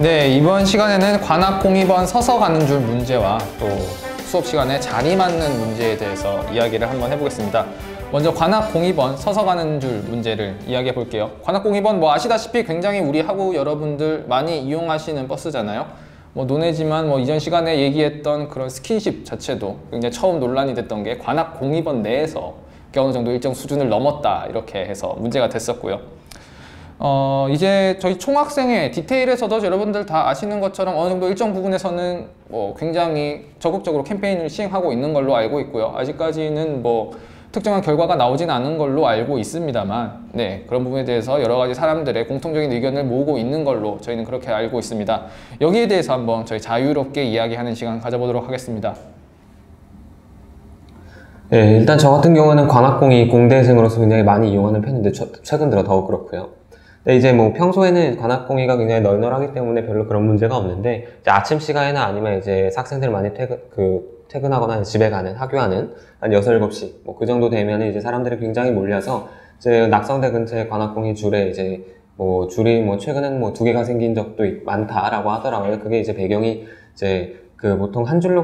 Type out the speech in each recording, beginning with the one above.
네, 이번 시간에는 관악공입원 서서 가는 줄 문제와 또 수업 시간에 자리 맞는 문제에 대해서 이야기를 한번 해보겠습니다. 먼저 관악공입원 서서 가는 줄 문제를 이야기해 볼게요. 관악공입원 뭐 아시다시피 굉장히 우리 학우 여러분들 많이 이용하시는 버스잖아요. 뭐 논외지만 뭐 이전 시간에 얘기했던 그런 스킨십 자체도 굉장히 처음 논란이 됐던 게 관악공입원 내에서 어느 정도 일정 수준을 넘었다 이렇게 해서 문제가 됐었고요. 이제 저희 총학생회 디테일에서도 여러분들 다 아시는 것처럼 어느 정도 일정 부분에서는 뭐 굉장히 적극적으로 캠페인을 시행하고 있는 걸로 알고 있고요. 아직까지는 뭐 특정한 결과가 나오진 않은 걸로 알고 있습니다만, 네, 그런 부분에 대해서 여러 가지 사람들의 공통적인 의견을 모으고 있는 걸로 저희는 그렇게 알고 있습니다. 여기에 대해서 한번 저희 자유롭게 이야기하는 시간 가져보도록 하겠습니다. 네, 일단 저 같은 경우는 관악공이 공대생으로서 굉장히 많이 이용하는 편인데 최근 들어 더욱 그렇고요. 근데 이제 뭐 평소에는 관악공이가 굉장히 널널하기 때문에 별로 그런 문제가 없는데, 이제 아침 시간이나 아니면 이제 학생들 많이 퇴근하거나 집에 가는, 학교하는 한 6, 7시 뭐 그 정도 되면 이제 사람들이 굉장히 몰려서 이제 낙성대 근처에 관악공이 줄에 이제 뭐 줄이 뭐 최근에는 뭐 2개가 생긴 적도 많다라고 하더라고요. 그게 이제 배경이 이제 그 보통 한 줄로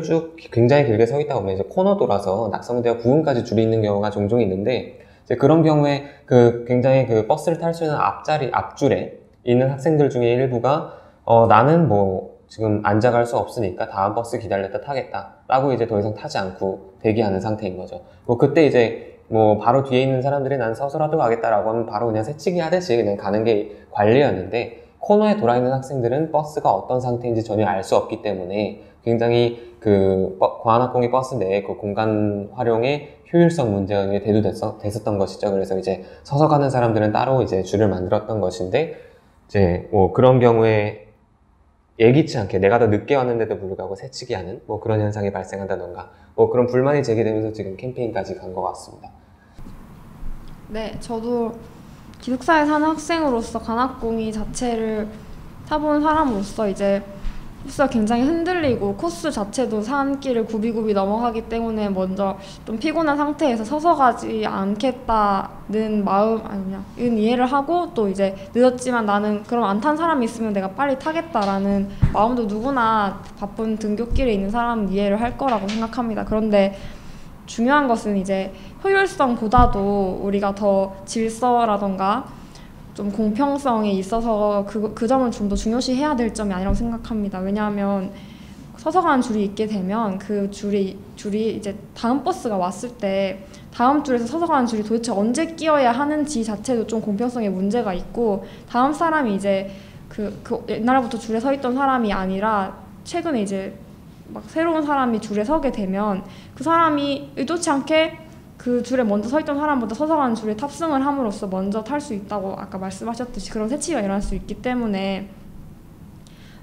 쭉 굉장히 길게 서 있다 보면 이제 코너 돌아서 낙성대와 부근까지 줄이 있는 경우가 종종 있는데, 이제 그런 경우에 그 굉장히 그 버스를 탈 수 있는 앞줄에 있는 학생들 중에 일부가 나는 뭐 지금 앉아갈 수 없으니까 다음 버스 기다렸다 타겠다 라고 이제 더 이상 타지 않고 대기하는 상태인 거죠. 뭐 그때 이제 뭐 바로 뒤에 있는 사람들이 난 서서라도 가겠다라고 하면 바로 그냥 새치기 하듯이 그냥 가는 게 관례였는데, 코너에 돌아 있는 학생들은 버스가 어떤 상태인지 전혀 알 수 없기 때문에 굉장히 그 관악공이 버스 내에 그 공간 활용에 효율성 문제가 대두됐었던 것이죠. 그래서 이제 서서 가는 사람들은 따로 이제 줄을 만들었던 것인데, 이제 뭐 그런 경우에 예기치 않게 내가 더 늦게 왔는데도 불구하고 새치기 하는 뭐 그런 현상이 발생한다던가 뭐 그런 불만이 제기되면서 지금 캠페인까지 간 것 같습니다. 네, 저도 기숙사에 사는 학생으로서 관악공이 자체를 타본 사람으로서 이제 코스가 굉장히 흔들리고 코스 자체도 산길을 굽이굽이 넘어가기 때문에 먼저 좀 피곤한 상태에서 서서 가지 않겠다는 이해를 하고, 또 이제 늦었지만 나는 그럼 안 탄 사람이 있으면 내가 빨리 타겠다라는 마음도 누구나 바쁜 등굣길에 있는 사람은 이해를 할 거라고 생각합니다. 그런데 중요한 것은 이제 효율성보다도 우리가 더 질서라던가 좀 공평성에 있어서 그 점을 좀 더 중요시해야 될 점이 아니라고 생각합니다. 왜냐하면 서서 가는 줄이 있게 되면 그 줄이 이제 다음 버스가 왔을 때 다음 줄에서 서서 가는 줄이 도대체 언제 끼어야 하는지 자체도 좀 공평성에 문제가 있고, 다음 사람이 이제 그 옛날부터 줄에 서 있던 사람이 아니라 최근에 이제 막 새로운 사람이 줄에 서게 되면 그 사람이 의도치 않게 그 줄에 먼저 서 있던 사람보다 서서 가는 줄에 탑승을 함으로써 먼저 탈 수 있다고 아까 말씀하셨듯이 그런 새치기가 일어날 수 있기 때문에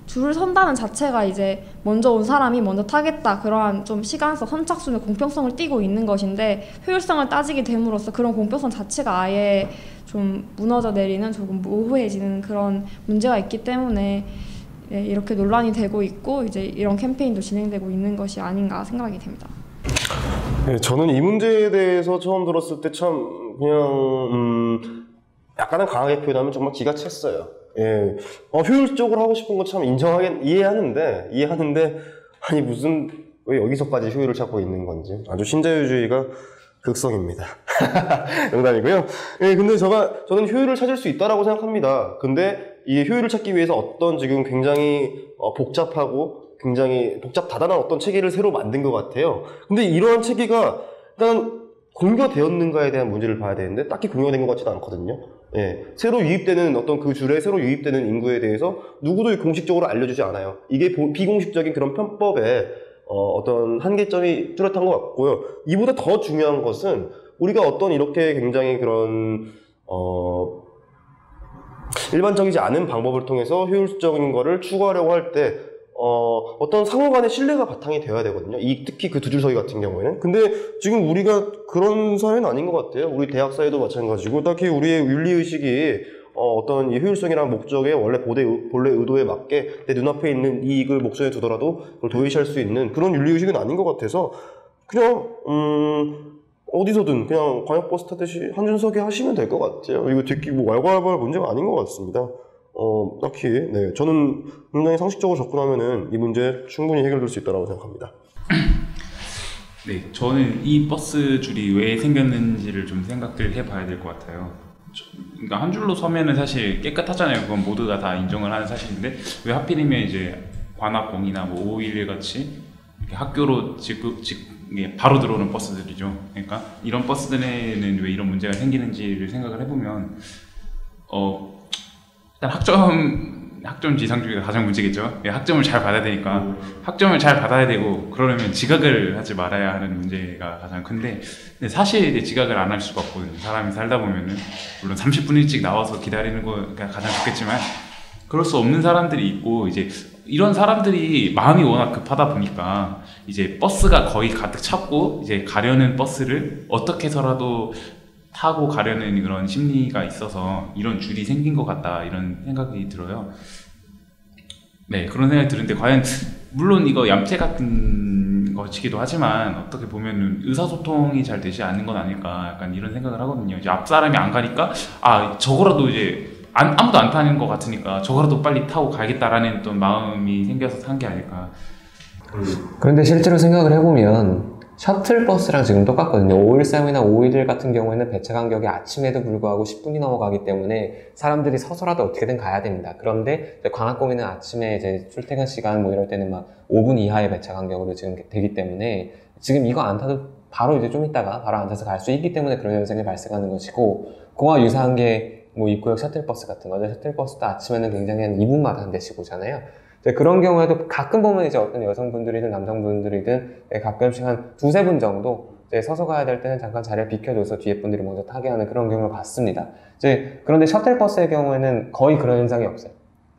줄을 선다는 자체가 이제 먼저 온 사람이 먼저 타겠다, 그러한 좀 시간성, 선착순의 공평성을 띠고 있는 것인데, 효율성을 따지게 됨으로써 그런 공평성 자체가 아예 좀 무너져 내리는, 조금 모호해지는 그런 문제가 있기 때문에 이렇게 논란이 되고 있고 이제 이런 캠페인도 진행되고 있는 것이 아닌가 생각이 됩니다. 네, 저는 이 문제에 대해서 처음 들었을 때 참 그냥 약간은 강하게 표현하면 정말 기가 찼어요. 예, 효율적으로 하고 싶은 건 참 이해하는데 아니 무슨 왜 여기서까지 효율을 찾고 있는 건지 아주 신자유주의가 극성입니다. 농담이고요. 예, 근데 저는 효율을 찾을 수 있다라고 생각합니다. 근데 이 효율을 찾기 위해서 어떤 지금 굉장히 복잡하고 굉장히 복잡다단한 어떤 체계를 새로 만든 것 같아요. 근데 이러한 체계가 일단 공유되었는가에 대한 문제를 봐야 되는데 딱히 공유된 것 같지는 않거든요. 예, 새로 유입되는 어떤 그 줄에 새로 유입되는 인구에 대해서 누구도 공식적으로 알려주지 않아요. 이게 비공식적인 그런 편법에 어떤 한계점이 뚜렷한 것 같고요. 이보다 더 중요한 것은 우리가 어떤 이렇게 굉장히 그런 일반적이지 않은 방법을 통해서 효율적인 거를 추구하려고 할 때 어떤 상호 간의 신뢰가 바탕이 되어야 되거든요. 특히 그 두 줄 서기 같은 경우에는. 근데 지금 우리가 그런 사회는 아닌 것 같아요. 우리 대학 사회도 마찬가지고, 딱히 우리의 윤리의식이 어떤 이 효율성이라는 목적에 원래 본래 의도에 맞게 내 눈앞에 있는 이익을 목전에 두더라도 그걸 도외시할 수 있는 그런 윤리의식은 아닌 것 같아서 그냥 어디서든 그냥 광역버스 타듯이 한준석에 하시면 될 것 같아요. 이거 듣기 뭐 왈가왈부할 문제가 아닌 것 같습니다. 딱히 네, 저는 굉장히 상식적으로 접근하면은 이 문제 충분히 해결될 수 있다고 생각합니다. 네, 저는 이 버스 줄이 왜 생겼는지를 좀 생각을 해봐야 될 것 같아요. 그러니까 한 줄로 서면은 사실 깨끗하잖아요. 그건 모두가 다 인정을 하는 사실인데 왜 하필이면 이제 관악공이나 뭐 511 같이 이렇게 학교로 바로 들어오는 버스들이죠. 그러니까 이런 버스들에는 왜 이런 문제가 생기는지를 생각을 해보면 일단 학점 지상주의가 가장 문제겠죠. 학점을 잘 받아야 되니까 학점을 잘 받아야 되고 그러려면 지각을 하지 말아야 하는 문제가 가장 큰데 근데 사실 이제 지각을 안 할 수가 없거든요. 사람이 살다 보면은 물론 30분 일찍 나와서 기다리는 거가 가장 좋겠지만 그럴 수 없는 사람들이 있고 이제 이런 사람들이 마음이 워낙 급하다 보니까 이제 버스가 거의 가득 찼고 이제 가려는 버스를 어떻게 해서라도 타고 가려는 그런 심리가 있어서 이런 줄이 생긴 것 같다 이런 생각이 들어요. 네, 그런 생각이 드는데 과연 물론 이거 얌체 같은 것이기도 하지만 어떻게 보면 의사소통이 잘 되지 않는 건 아닐까 약간 이런 생각을 하거든요. 이제 앞 사람이 안 가니까 저거라도 이제 아무도 안 타는 것 같으니까 저거라도 빨리 타고 가야겠다라는 또 마음이 생겨서 탄 게 아닐까. 그런데 실제로 생각을 해보면 셔틀버스랑 지금 똑같거든요. 513이나 511 같은 경우에는 배차 간격이 아침에도 불구하고 10분이 넘어가기 때문에 사람들이 서서라도 어떻게든 가야 됩니다. 그런데 관악공이는 아침에 이제 출퇴근 시간 뭐 이럴 때는 막 5분 이하의 배차 간격으로 지금 되기 때문에 지금 이거 안 타도 바로 이제 좀 있다가 바로 앉아서 갈 수 있기 때문에 그런 현상이 발생하는 것이고 그와 유사한 게 뭐 입구역 셔틀버스 같은 거죠. 셔틀버스도 아침에는 굉장히 한 2분마다 한 대씩 오잖아요. 그런 경우에도 가끔 보면 이제 어떤 여성분들이든 남성분들이든 가끔씩 한 두세 분 정도 이제 서서 가야 될 때는 잠깐 자리를 비켜줘서 뒤에 분들이 먼저 타게 하는 그런 경우를 봤습니다. 그런데 셔틀버스의 경우에는 거의 그런 현상이 없어요.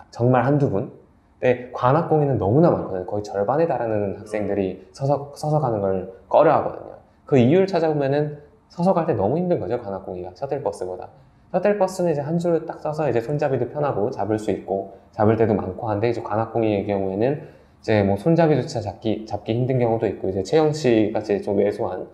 정말 한두 분. 근데 관악공에는 너무나 많거든요. 거의 절반에 달하는 학생들이 서서 가는 걸 꺼려 하거든요. 그 이유를 찾아보면은 서서 갈 때 너무 힘든 거죠. 관악공이가 셔틀버스보다. 셔틀버스는 이제 한 줄을 딱 서서 이제 손잡이도 편하고 잡을 수 있고 잡을 때도 많고 한데 이제 관악공이의 경우에는 이제 뭐 손잡이조차 잡기 힘든 경우도 있고 이제 채영 씨 같이 좀 왜소한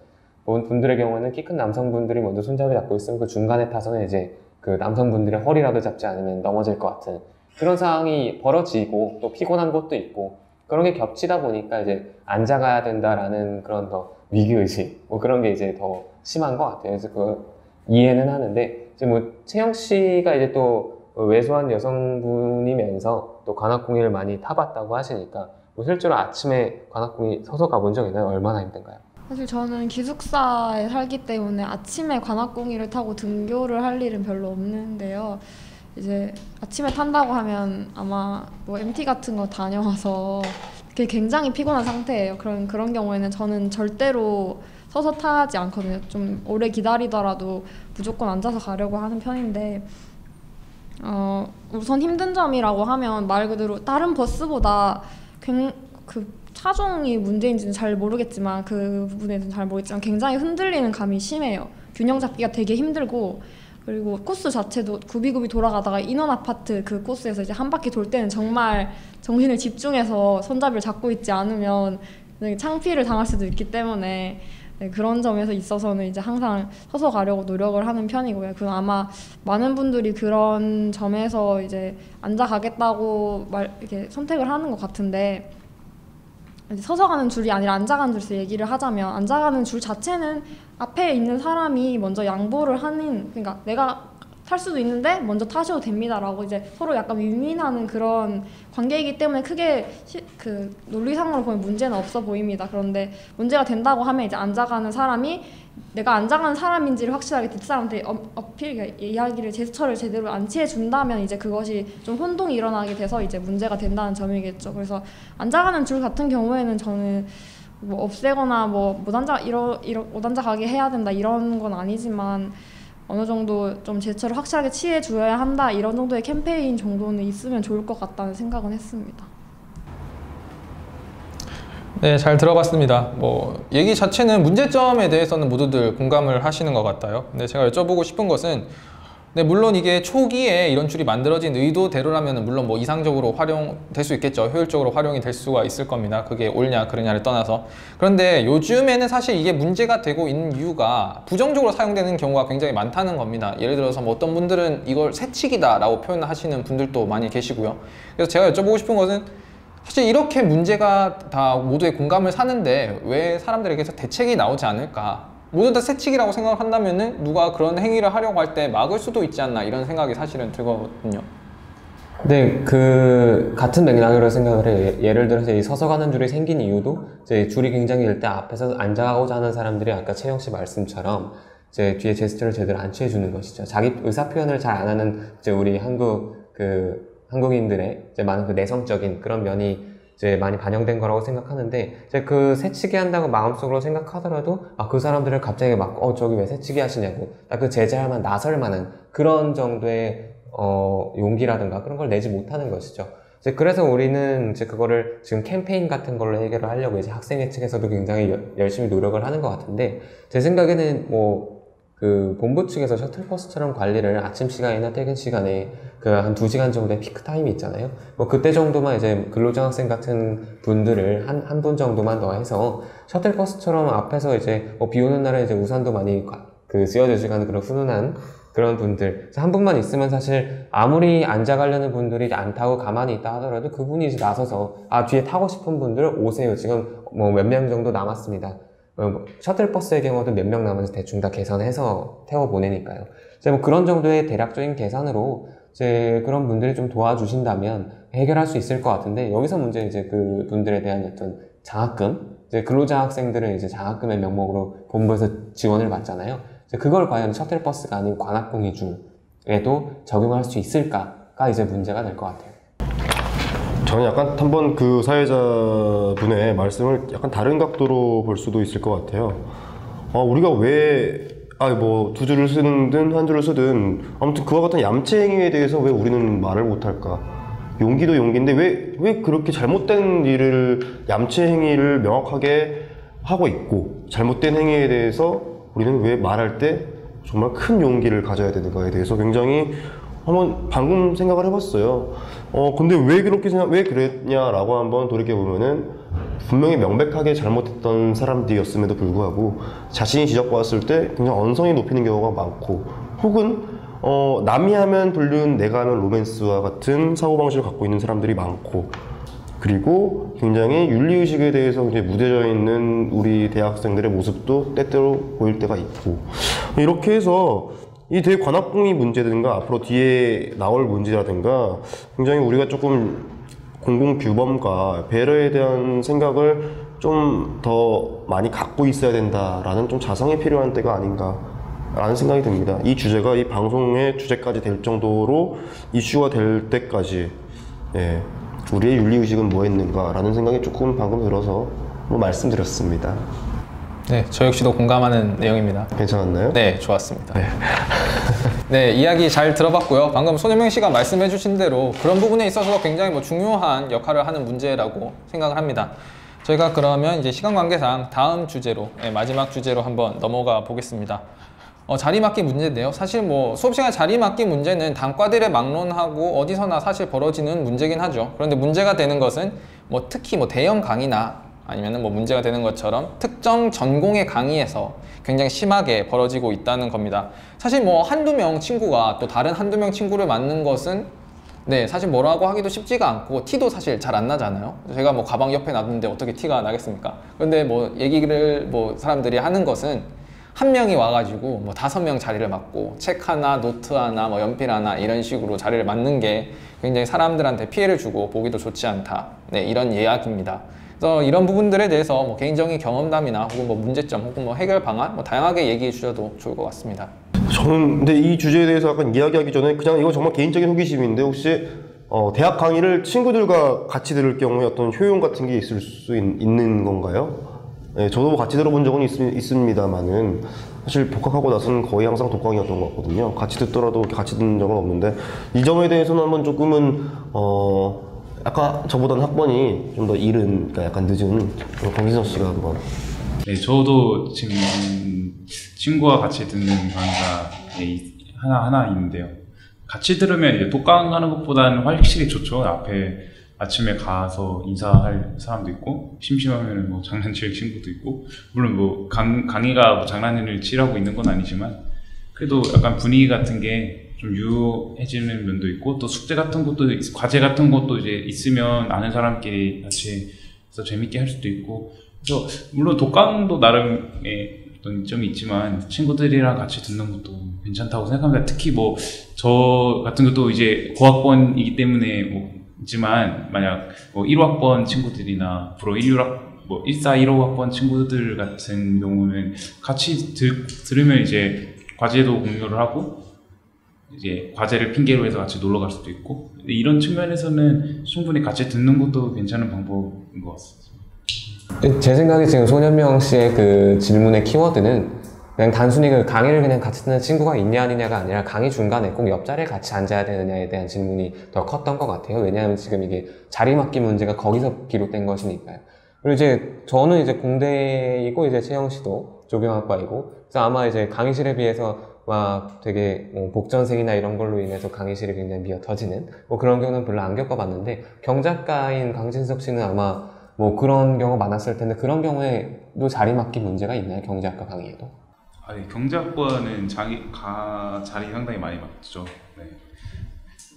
분들의 경우에는 키 큰 남성분들이 먼저 손잡이 잡고 있으면 그 중간에 타서는 이제 그 남성분들의 허리라도 잡지 않으면 넘어질 것 같은 그런 상황이 벌어지고 또 피곤한 것도 있고 그런 게 겹치다 보니까 이제 앉아가야 된다라는 그런 더 위기의식 뭐 그런 게 이제 더 심한 것 같아요. 그래서 이해는 하는데 이제 뭐 채영 씨가 이제 또 왜소한 여성분이면서 또 관악공이를 많이 타봤다고 하시니까 뭐 실제로 아침에 관악공이 서서 가본 적 있나요? 얼마나 힘든가요? 사실 저는 기숙사에 살기 때문에 아침에 관악공이를 타고 등교를 할 일은 별로 없는데요. 이제 아침에 탄다고 하면 아마 뭐 MT 같은 거 다녀와서 그게 굉장히 피곤한 상태예요. 그런 경우에는 저는 절대로 서서 타지 않거든요. 좀 오래 기다리더라도 무조건 앉아서 가려고 하는 편인데 우선 힘든 점이라고 하면 말 그대로 다른 버스보다 그 차종이 문제인지는 잘 모르겠지만 그 부분에 대해서는 잘 모르겠지만 굉장히 흔들리는 감이 심해요. 균형 잡기가 되게 힘들고 그리고 코스 자체도 굽이굽이 돌아가다가 인원 아파트 그 코스에서 이제 한 바퀴 돌 때는 정말 정신을 집중해서 손잡이를 잡고 있지 않으면 창피를 당할 수도 있기 때문에 네, 그런 점에서 있어서는 이제 항상 서서 가려고 노력을 하는 편이고요. 그럼 아마 많은 분들이 그런 점에서 이제 앉아 가겠다고 이렇게 선택을 하는 것 같은데 이제 서서 가는 줄이 아니라 앉아 가는 줄에서 얘기를 하자면 앉아 가는 줄 자체는 앞에 있는 사람이 먼저 양보를 하는 그러니까 내가 탈 수도 있는데 먼저 타셔도 됩니다라고 이제 서로 약간 윈윈하는 그런 관계이기 때문에 크게 그 논리상으로 보면 문제는 없어 보입니다. 그런데 문제가 된다고 하면 이제 앉아가는 사람이 내가 앉아가는 사람인지를 확실하게 뒷사람한테 어필, 이야기를 제스처를 제대로 안 취해준다면 이제 그것이 좀 혼동이 일어나게 돼서 이제 문제가 된다는 점이겠죠. 그래서 앉아가는 줄 같은 경우에는 저는 뭐 없애거나 뭐 못 앉아 가게 해야 된다 이런 건 아니지만 어느 정도 좀 제스처를 확실하게 취해줘야 한다 이런 정도의 캠페인 정도는 있으면 좋을 것 같다는 생각은 했습니다. 네, 잘 들어봤습니다. 뭐 얘기 자체는 문제점에 대해서는 모두들 공감을 하시는 것 같아요. 근데 제가 여쭤보고 싶은 것은 네, 물론 이게 초기에 이런 줄이 만들어진 의도대로라면 물론 뭐 이상적으로 활용될 수 있겠죠. 효율적으로 활용이 될 수가 있을 겁니다. 그게 옳냐 그르냐를 떠나서. 그런데 요즘에는 사실 이게 문제가 되고 있는 이유가 부정적으로 사용되는 경우가 굉장히 많다는 겁니다. 예를 들어서 뭐 어떤 분들은 이걸 새치기다 라고 표현하시는 분들도 많이 계시고요. 그래서 제가 여쭤보고 싶은 것은 사실 이렇게 문제가 다 모두의 공감을 사는데 왜 사람들에게서 대책이 나오지 않을까? 모두 다 새치기라고 생각한다면은 누가 그런 행위를 하려고 할 때 막을 수도 있지 않나 이런 생각이 사실은 들거든요. 네, 그 같은 맥락으로 생각을 해요. 예를 들어서 이 서서 가는 줄이 생긴 이유도 이제 줄이 굉장히 길 때 앞에서 앉아가고자 하는 사람들이 아까 채영 씨 말씀처럼 이제 뒤에 제스처를 제대로 안 취해주는 것이죠. 자기 의사 표현을 잘 안 하는 이제 우리 한국인들의 이제 많은 그 내성적인 그런 면이 이제 많이 반영된 거라고 생각하는데, 이제 그 새치기 한다고 마음속으로 생각하더라도 그 사람들을 갑자기 막 저기 왜 새치기 하시냐고 그 제재할만 나설 만한 그런 정도의 용기라든가 그런 걸 내지 못하는 것이죠. 이제 그래서 우리는 이제 그거를 지금 캠페인 같은 걸로 해결을 하려고 이제 학생회 측에서도 굉장히 열심히 노력을 하는 것 같은데, 제 생각에는 뭐 그 본부 측에서 셔틀버스처럼 관리를 아침 시간이나 퇴근 시간에 그 한 2시간 정도의 피크 타임이 있잖아요. 뭐 그때 정도만 이제 근로장학생 같은 분들을 한 분 정도만 더 해서 셔틀버스처럼 앞에서 이제 비 오는 날에 이제 우산도 많이 쓰여주시고 하는 그런 훈훈한 그런 분들 한 분만 있으면 사실 아무리 앉아가려는 분들이 안 타고 가만히 있다 하더라도 그분이 이제 나서서 뒤에 타고 싶은 분들 오세요. 지금 뭐 몇 명 정도 남았습니다. 셔틀버스의 경우도 몇 명 남았는지 대충 다 계산해서 태워 보내니까요. 이제 뭐 그런 정도의 대략적인 계산으로 이제 그런 분들이 좀 도와주신다면 해결할 수 있을 것 같은데, 여기서 문제는 이제 그 분들에 대한 어떤 장학금, 이제 근로장학생들은 이제 장학금의 명목으로 본부에서 지원을 받잖아요. 이제 그걸 과연 셔틀버스가 아닌 관악공이줄에도 적용할 수 있을까가 이제 문제가 될 것 같아요. 저는 약간 한번 그 사회자분의 말씀을 약간 다른 각도로 볼 수도 있을 것 같아요. 우리가 왜, 뭐, 2줄을 쓰든 1줄을 쓰든, 아무튼 그와 같은 얌체 행위에 대해서 왜 우리는 말을 못할까? 용기도 용기인데, 왜 그렇게 잘못된 일을, 얌체 행위를 명확하게 하고 있고, 잘못된 행위에 대해서 우리는 왜 말할 때 정말 큰 용기를 가져야 되는가에 대해서 굉장히 한번 방금 생각을 해봤어요. 근데 왜 그랬냐라고 한번 돌이켜보면은 분명히 명백하게 잘못했던 사람들이었음에도 불구하고 자신이 지적받았을 때 굉장히 언성이 높이는 경우가 많고, 혹은 남이 하면 불륜, 내가 하면 로맨스와 같은 사고방식을 갖고 있는 사람들이 많고, 그리고 굉장히 윤리의식에 대해서 이제 무뎌져 있는 우리 대학생들의 모습도 때때로 보일 때가 있고, 이렇게 해서 이 대관악공이 문제든가 앞으로 뒤에 나올 문제라든가 굉장히 우리가 조금 공공규범과 배려에 대한 생각을 좀 더 많이 갖고 있어야 된다라는 좀 자성이 필요한 때가 아닌가 라는 생각이 듭니다. 이 주제가 이 방송의 주제까지 될 정도로 이슈가 될 때까지 우리의 윤리의식은 뭐였는가 라는 생각이 조금 방금 들어서 말씀드렸습니다. 네, 저 역시도 공감하는 내용입니다. 괜찮았나요? 네, 좋았습니다. 네, 이야기 잘 들어봤고요. 방금 손혜명 씨가 말씀해 주신 대로 그런 부분에 있어서 굉장히 뭐 중요한 역할을 하는 문제라고 생각을 합니다. 저희가 그러면 이제 시간 관계상 다음 주제로, 마지막 주제로 한번 넘어가 보겠습니다. 자리맡기 문제인데요. 사실 뭐 수업시간 자리맡기 문제는 단과들에 막론하고 어디서나 사실 벌어지는 문제긴 하죠. 그런데 문제가 되는 것은 뭐 특히 뭐 대형 강의나 아니면은 뭐 문제가 되는 것처럼 특정 전공의 강의에서 굉장히 심하게 벌어지고 있다는 겁니다. 사실 뭐 한두 명 친구가 또 다른 한두 명 친구를 맞는 것은 사실 뭐라고 하기도 쉽지가 않고 티도 사실 잘 안 나잖아요. 제가 뭐 가방 옆에 놨는데 어떻게 티가 나겠습니까? 근데 뭐 얘기를 뭐 사람들이 하는 것은 한 명이 와가지고 뭐 5명 자리를 맡고 책 하나, 노트 하나, 뭐 연필 하나 이런 식으로 자리를 맡는 게 굉장히 사람들한테 피해를 주고 보기도 좋지 않다. 이런 이야기입니다. 그래서 이런 부분들에 대해서 뭐 개인적인 경험담이나 혹은 뭐 문제점 혹은 뭐 해결 방안 뭐 다양하게 얘기해 주셔도 좋을 것 같습니다. 저는 근데 이 주제에 대해서 약간 이야기하기 전에 그냥 이거 정말 개인적인 호기심인데, 혹시 대학 강의를 친구들과 같이 들을 경우에 어떤 효용 같은 게 있을 수 있는 건가요? 저도 같이 들어본 적은 있습니다만은 사실 복학하고 나서는 거의 항상 독강이었던 것 같거든요. 같이 듣더라도 같이 듣는 적은 없는데, 이 점에 대해서는 한번 조금은 아까 저보다는 학번이 좀 더 이른, 그러니까 약간 늦은 권기석 씨가 한번. 네, 저도 지금 친구와 같이 듣는 강의가 하나 있는데요. 같이 들으면 이제 독강하는 것보다는 확실히 좋죠. 앞에 아침에 가서 인사할 사람도 있고, 심심하면 뭐 장난칠 친구도 있고, 물론 뭐 강의가 뭐 장난을 치라고 있는 건 아니지만, 그래도 약간 분위기 같은 게 좀 유해지는 면도 있고, 또 숙제 같은 것도, 과제 같은 것도 이제 있으면 아는 사람끼리 같이 해서 재밌게 할 수도 있고, 그래서 물론 독강도 나름의 어떤 점이 있지만 친구들이랑 같이 듣는 것도 괜찮다고 생각합니다. 특히 뭐 저 같은 것도 이제 고학번이기 때문에 뭐 있지만 만약 뭐 1학번 친구들이나 앞으로 14, 15학번 친구들 같은 경우는 같이 들으면 이제 과제도 공유를 하고 이제 과제를 핑계로 해서 같이 놀러 갈 수도 있고, 이런 측면에서는 충분히 같이 듣는 것도 괜찮은 방법인 것 같습니다. 제 생각에 지금 손현명 씨의 그 질문의 키워드는 그냥 단순히 그 강의를 그냥 같이 듣는 친구가 있냐 아니냐가 아니라 강의 중간에 꼭 옆자리에 같이 앉아야 되느냐에 대한 질문이 더 컸던 것 같아요. 왜냐하면 지금 이게 자리 맡기 문제가 거기서 비롯된 것이니까요. 그리고 이제 저는 이제 공대이고 이제 채영 씨도 조경학과이고, 그래서 아마 이제 강의실에 비해서 막 되게 뭐 복전생이나 이런 걸로 인해서 강의실이 굉장히 미어 터지는 뭐 그런 경우는 별로 안 겪어봤는데, 경작가인 강진석 씨는 아마 뭐 그런 경우 많았을 텐데, 그런 경우에도 자리 맡기 문제가 있나요? 경제학과 강의에도? 네, 경제학과는 자리 상당히 많이 맡죠. 네.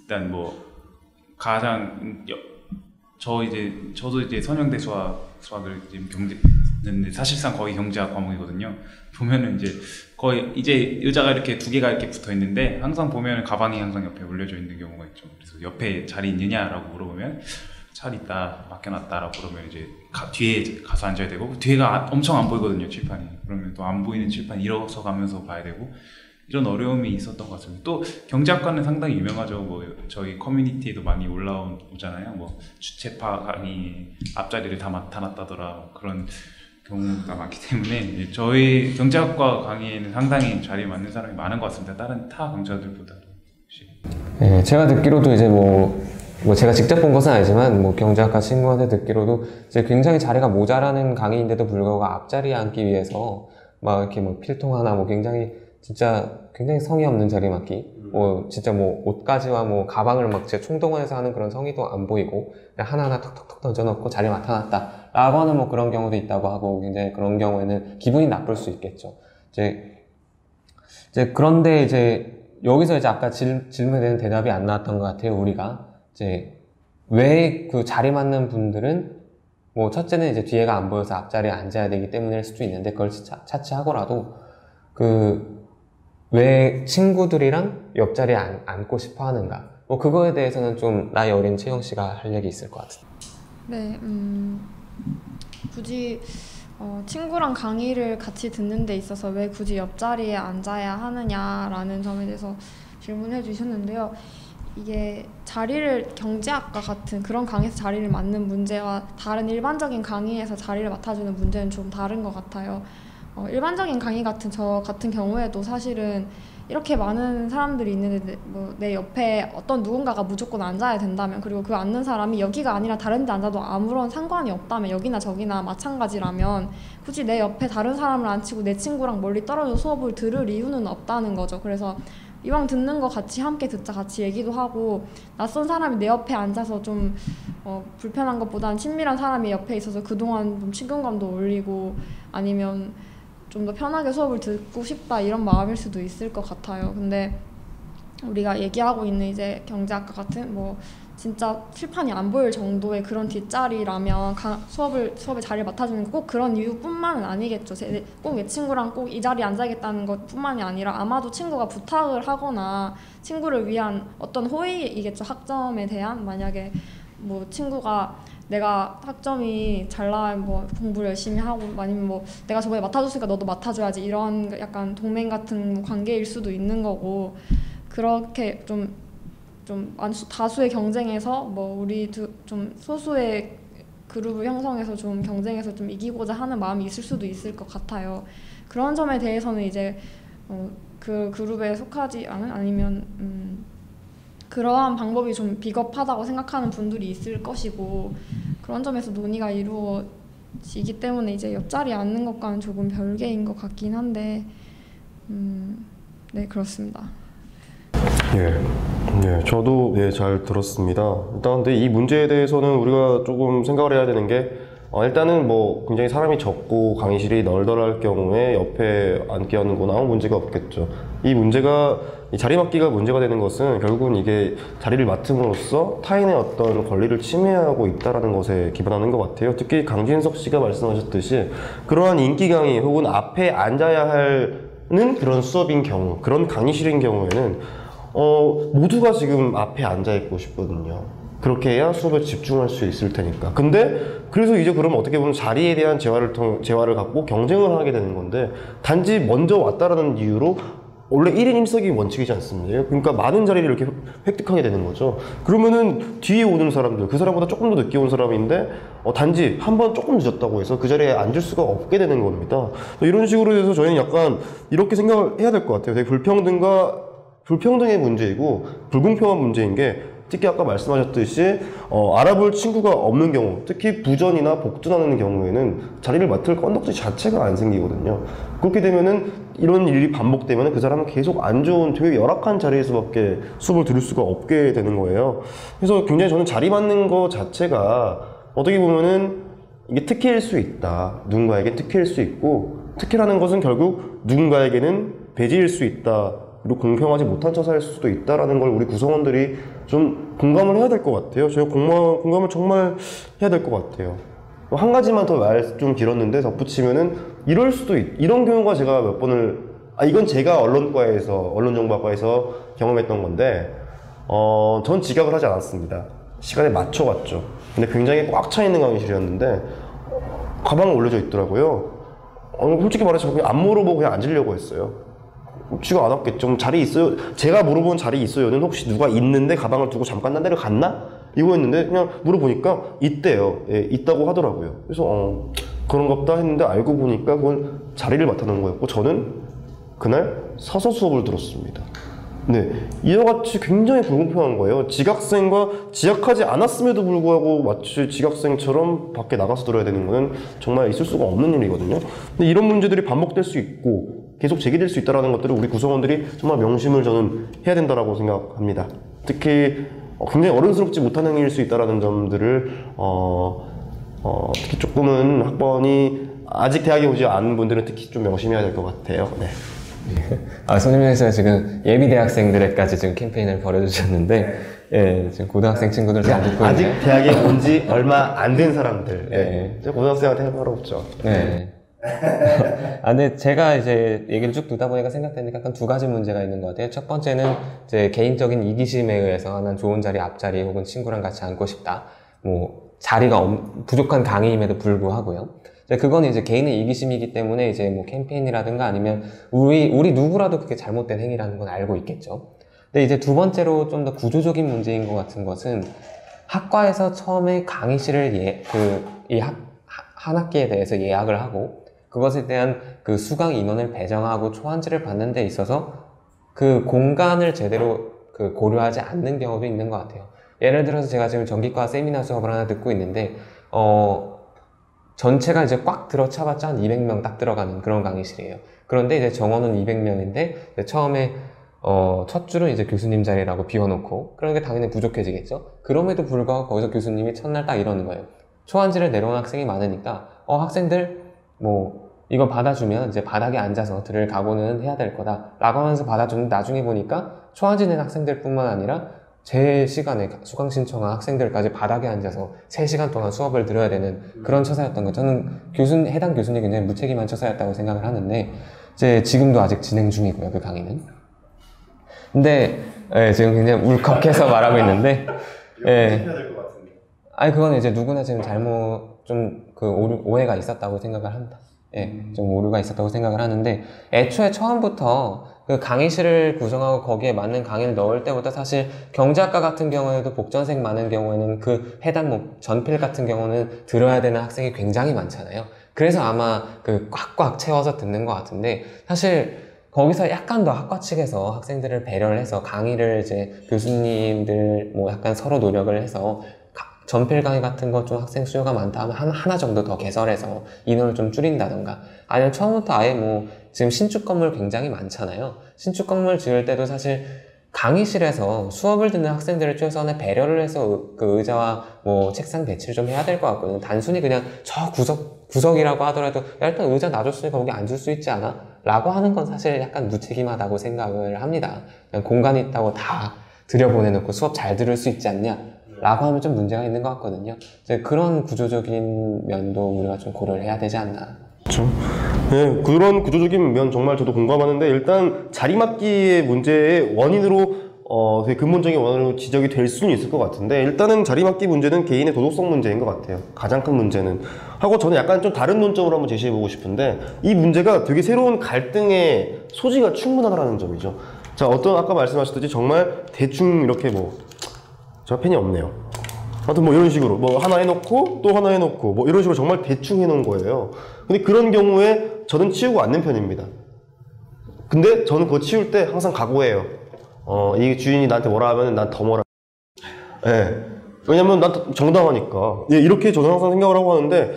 일단 뭐 가장 저도 이제 선형대 수학을 지금 경제는 사실상 거의 경제학 과목이거든요. 보면은 이제 거의 이제 의자가 이렇게 두 개가 이렇게 붙어 있는데, 항상 보면은 가방이 항상 옆에 올려져 있는 경우가 있죠. 그래서 옆에 자리 있느냐라고 물어보면 자리 있다, 맡겨놨다라고 그러면 이제 뒤에 가서 앉아야 되고, 뒤에가 엄청 안 보이거든요, 칠판이. 그러면 또 안 보이는 칠판 일어서 가면서 봐야 되고, 이런 어려움이 있었던 것 같습니다. 또 경제학과는 상당히 유명하죠. 뭐 저희 커뮤니티에도 많이 올라오잖아요. 뭐 주체파 강의 앞자리를 다 맡아놨다더라, 그런 경우가 많기 때문에 저희 경제학과 강의에는 상당히 자리에 맞는 사람이 많은 것 같습니다. 다른 타 강좌들보다. 네, 제가 듣기로도 이제 뭐 제가 직접 본 것은 아니지만 뭐 경제학과 친구한테 듣기로도 이제 굉장히 자리가 모자라는 강의인데도 불구하고 앞자리에 앉기 위해서 막 이렇게 뭐 필통 하나 뭐 진짜 굉장히 성의 없는 자리 맡기, 뭐 진짜 뭐 옷가지와 뭐 가방을 막 진짜 총동원해서 하는 그런 성의도 안 보이고 그냥 하나하나 턱턱턱 던져놓고 자리 맡아놨다 라고 하는 뭐 그런 경우도 있다고 하고, 굉장히 그런 경우에는 기분이 나쁠 수 있겠죠. 이제 그런데 이제 여기서 이제 아까 질문에 대한 대답이 안 나왔던 것 같아요. 우리가 이제 왜 그 자리 맡는 분들은 뭐 첫째는 이제 뒤에가 안 보여서 앞자리에 앉아야 되기 때문일 수도 있는데, 그걸 차치하고라도 왜 친구들이랑 옆자리에 앉고 싶어 하는가, 뭐 그거에 대해서는 좀 나이 어린 채영 씨가 할 얘기 있을 것 같아요. 네, 굳이 친구랑 강의를 같이 듣는 데 있어서 왜 굳이 옆자리에 앉아야 하느냐라는 점에 대해서 질문해 주셨는데요. 이게 경제학과 같은 그런 강의에서 자리를 맡는 문제와 다른 일반적인 강의에서 자리를 맡아주는 문제는 좀 다른 것 같아요. 일반적인 강의 저 같은 경우에도 사실은 이렇게 많은 사람들이 있는데 뭐 내 옆에 어떤 누군가가 무조건 앉아야 된다면, 그리고 그 앉는 사람이 여기가 아니라 다른 데 앉아도 아무런 상관이 없다면, 여기나 저기나 마찬가지라면 굳이 내 옆에 다른 사람을 앉히고 내 친구랑 멀리 떨어져 수업을 들을 이유는 없다는 거죠. 그래서 이왕 듣는 거 같이 함께 듣자, 같이 얘기도 하고, 낯선 사람이 내 옆에 앉아서 좀 불편한 것보다는 친밀한 사람이 옆에 있어서 그동안 좀 친근감도 올리고, 아니면 좀 더 편하게 수업을 듣고 싶다 이런 마음일 수도 있을 것 같아요. 근데 우리가 얘기하고 있는 이제 경제학과 같은 뭐 진짜 칠판이 안 보일 정도의 그런 뒷자리라면 수업에 자리를 맡아주는 꼭 그런 이유뿐만은 아니겠죠. 꼭 내 친구랑 꼭 이 자리에 앉아야겠다는 것뿐만이 아니라 아마도 친구가 부탁을 하거나 친구를 위한 어떤 호의이겠죠. 학점에 대한, 만약에 뭐 친구가 내가 학점이 잘 나와면 뭐 공부를 열심히 하고, 아니면 뭐 내가 저번에 맡아줬으니까 너도 맡아줘야지, 이런 약간 동맹 같은 관계일 수도 있는 거고, 그렇게 좀 다수의 경쟁에서 뭐 우리 좀 소수의 그룹을 형성해서 좀 경쟁해서 좀 이기고자 하는 마음이 있을 수도 있을 것 같아요. 그런 점에 대해서는 이제 그 그룹에 속하지 않은, 아니면 그러한 방법이 좀 비겁하다고 생각하는 분들이 있을 것이고, 그런 점에서 논의가 이루어지기 때문에 이제 옆자리에 앉는 것과는 조금 별개인 것 같긴 한데, 네, 그렇습니다. 저도 잘 들었습니다. 일단 근데 이 문제에 대해서는 우리가 조금 생각을 해야 되는 게 일단은 뭐 굉장히 사람이 적고 강의실이 널널할 경우에 옆에 앉게 하는 건 아무 문제가 없겠죠. 이 문제가 이 자리맡기가 문제가 되는 것은 결국은 이게 자리를 맡음으로써 타인의 어떤 권리를 침해하고 있다는 것에 기반하는 것 같아요. 특히 강진석 씨가 말씀하셨듯이 그러한 인기 강의 혹은 앞에 앉아야 하는 그런 수업인 경우, 그런 강의실인 경우에는 모두가 지금 앞에 앉아 있고 싶거든요. 그렇게 해야 수업에 집중할 수 있을 테니까. 근데 그래서 이제 그러면 어떻게 보면 자리에 대한 재화를 갖고 경쟁을 하게 되는 건데, 단지 먼저 왔다라는 이유로 원래 1인 1석이 원칙이지 않습니까? 그러니까 많은 자리를 이렇게 획득하게 되는 거죠. 그러면은 뒤에 오는 사람들, 그 사람보다 조금 더 늦게 온 사람인데 단지 한 번 조금 늦었다고 해서 그 자리에 앉을 수가 없게 되는 겁니다. 이런 식으로 해서 저희는 약간 이렇게 생각을 해야 될 것 같아요. 되게 불평등의 문제이고 불공평한 문제인 게, 특히 아까 말씀하셨듯이 알아볼 친구가 없는 경우, 특히 부전이나 복전하는 경우에는 자리를 맡을 건덕지 자체가 안 생기거든요. 그렇게 되면은 이런 일이 반복되면 그 사람은 계속 안 좋은 되게 열악한 자리에서밖에 수업을 들을 수가 없게 되는 거예요. 그래서 굉장히 저는 자리 맡는 거 자체가 어떻게 보면은 이게 특혜일 수 있다. 누군가에게 특혜일 수 있고, 특혜라는 것은 결국 누군가에게는 배제일 수 있다. 그리고 공평하지 못한 처사일 수도 있다라는 걸 우리 구성원들이 좀 공감을 해야 될 것 같아요. 제가 공감을 정말 해야 될 것 같아요. 한 가지만 더 말 좀 길었는데 덧붙이면은 이런 경우가 제가 몇 번을, 이건 제가 언론정보학과에서 경험했던 건데, 전 지각을 하지 않았습니다. 시간에 맞춰 갔죠. 근데 굉장히 꽉 차 있는 강의실이었는데 가방을 올려져 있더라고요. 솔직히 말해서 그냥 안 물어보고 그냥 앉으려고 했어요. 지가 안 왔겠죠. 자리 있어요? 제가 물어본 자리 있어요는 혹시 누가 있는데 가방을 두고 잠깐 딴 데를 갔나? 이거였는데 그냥 물어보니까 있대요. 있다고 하더라고요. 그래서 그런가 보다 했는데 알고 보니까 그건 자리를 맡아놓은 거였고, 저는 그날 서서 수업을 들었습니다. 네, 이와 같이 굉장히 불공평한 거예요. 지각생과 지각하지 않았음에도 불구하고 마치 지각생처럼 밖에 나가서 들어야 되는 거는 정말 있을 수가 없는 일이거든요. 근데 이런 문제들이 반복될 수 있고 계속 제기될 수 있다는 것들을 우리 구성원들이 정말 명심을 저는 해야 된다고 생각합니다. 특히 굉장히 어른스럽지 못한 행위일 수 있다는 점들을 특히 조금은 학번이 아직 대학에 오지 않은 분들은 특히 좀 명심해야 될 것 같아요. 네. 손님께서 지금 예비 대학생들에까지 지금 캠페인을 벌여주셨는데, 지금 고등학생 친구들도 안 듣고 아직 대학에 온 지 얼마 안 된 사람들, 고등학생한테 할 말 없죠. 근데 제가 이제 얘기를 쭉 듣다 보니까 생각되니까 약간 두 가지 문제가 있는 것 같아요. 첫 번째는 이제 개인적인 이기심에 의해서 난 좋은 자리, 앞자리 혹은 친구랑 같이 앉고 싶다. 자리가 부족한 강의임에도 불구하고요. 그건 이제 개인의 이기심이기 때문에 이제 캠페인이라든가 아니면 우리 누구라도 그게 잘못된 행위라는 건 알고 있겠죠. 근데 이제 두 번째로 좀 더 구조적인 문제인 것 같은 것은, 학과에서 처음에 강의실을 한 학기에 대해서 예약을 하고 그것에 대한 그 수강 인원을 배정하고 초안지를 받는 데 있어서 그 공간을 제대로 고려하지 않는 경우도 있는 것 같아요. 예를 들어서 제가 지금 전기과 세미나 수업을 하나 듣고 있는데, 전체가 이제 꽉 들어차봤자 한 200명 딱 들어가는 그런 강의실이에요. 그런데 이제 정원은 200명인데 처음에 첫 줄은 이제 교수님 자리라고 비워놓고, 그러니까 당연히 부족해지겠죠. 그럼에도 불구하고 거기서 교수님이 첫날 딱 이러는 거예요. 초안지를 내려온 학생이 많으니까 학생들 이거 받아주면 이제 바닥에 앉아서 들을 각오는 해야 될 거다 라고 하면서 받아주는데, 나중에 보니까 초안지 낸 학생들 뿐만 아니라 제 시간에 수강 신청한 학생들까지 바닥에 앉아서 3시간 동안 수업을 들어야 되는 그런 처사였던 거죠. 저는 해당 교수님이 굉장히 무책임한 처사였다고 생각을 하는데, 지금도 아직 진행 중이고요, 그 강의는. 근데 지금 굉장히 울컥해서 말하고 있는데, 그건 이제 누구나 지금 오해가 있었다고 생각을 합니다. 좀 오류가 있었다고 생각을 하는데, 애초에 처음부터 그 강의실을 구성하고 거기에 맞는 강의를 넣을 때부터 사실 경제학과 같은 경우에도 복전생 많은 경우에는 그 해당 전필 같은 경우는 들어야 되는 학생이 굉장히 많잖아요. 그래서 아마 꽉꽉 채워서 듣는 것 같은데, 사실 거기서 약간 더 학과 측에서 학생들을 배려를 해서 강의를 이제 교수님들 약간 서로 노력을 해서 전필 강의 같은 거 좀 학생 수요가 많다 하면 하나 정도 더 개설해서 인원을 좀 줄인다던가, 아니면 처음부터 아예 지금 신축 건물 굉장히 많잖아요. 신축 건물 지을 때도 사실 강의실에서 수업을 듣는 학생들을 최소한의 배려를 해서 그 의자와 뭐 책상 배치를 좀 해야 될 것 같거든요. 단순히 그냥 저 구석이라고 하더라도 야, 일단 의자 놔줬으니까 거기 앉을 수 있지 않아? 라고 하는 건 사실 약간 무책임하다고 생각을 합니다. 그냥 공간이 있다고 다 들여보내놓고 수업 잘 들을 수 있지 않냐? 라고 하면 좀 문제가 있는 것 같거든요. 이제 그런 구조적인 면도 우리가 좀 고려를 해야 되지 않나. 그렇죠. 네, 그런 구조적인 면 정말 저도 공감하는데 일단 자리맡기의 문제의 원인으로 되게 근본적인 원인으로 지적이 될 수는 있을 것 같은데 일단은 자리맡기 문제는 개인의 도덕성 문제인 것 같아요. 가장 큰 문제는. 하고 저는 약간 좀 다른 논점으로 한번 제시해보고 싶은데 이 문제가 되게 새로운 갈등의 소지가 충분하다는 점이죠. 자, 아까 말씀하셨듯이 정말 대충 이렇게 제가 펜이 없네요. 하여튼 이런 식으로 하나 해놓고 또 하나 해놓고 이런 식으로 정말 대충 해놓은 거예요. 근데 그런 경우에 저는 치우고 않는 편입니다. 근데 저는 그거 치울 때 항상 각오해요. 이 주인이 나한테 뭐라 하면 난 더 뭐라. 예. 왜냐면 난 정당하니까. 예, 이렇게 저는 항상 생각을 하고 하는데